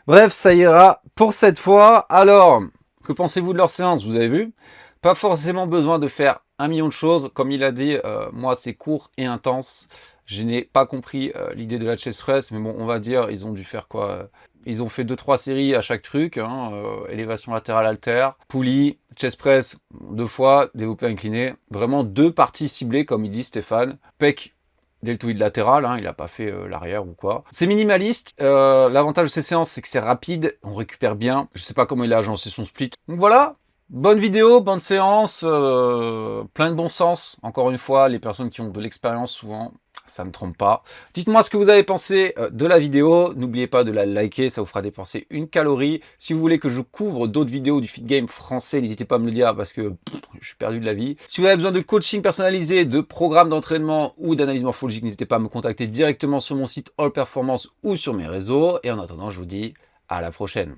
Bref, ça ira pour cette fois. Alors, que pensez-vous de leur séance? Vous avez vu? Pas forcément besoin de faire 1 million de choses. Comme il a dit, moi, c'est court et intense. Je n'ai pas compris l'idée de la chest press, mais bon, on va dire, ils ont dû faire quoi? Ils ont fait 2-3 séries à chaque truc, hein, élévation latérale haltère, poulie, chest press 2 fois, développé incliné. Vraiment 2 parties ciblées, comme il dit Stéphane. Pec, deltoïde latéral, hein, il n'a pas fait l'arrière ou quoi. C'est minimaliste. L'avantage de ces séances, c'est que c'est rapide, on récupère bien. Je sais pas comment il a agencé son split. Donc voilà. Bonne vidéo, bonne séance, plein de bon sens. Encore une fois, les personnes qui ont de l'expérience, souvent, ça ne trompe pas. Dites-moi ce que vous avez pensé de la vidéo. N'oubliez pas de la liker, ça vous fera dépenser 1 calorie. Si vous voulez que je couvre d'autres vidéos du Fit Game français, n'hésitez pas à me le dire parce que je suis perdu de la vie. Si vous avez besoin de coaching personnalisé, de programmes d'entraînement ou d'analyse morphologique, n'hésitez pas à me contacter directement sur mon site All Performance ou sur mes réseaux. Et en attendant, je vous dis à la prochaine.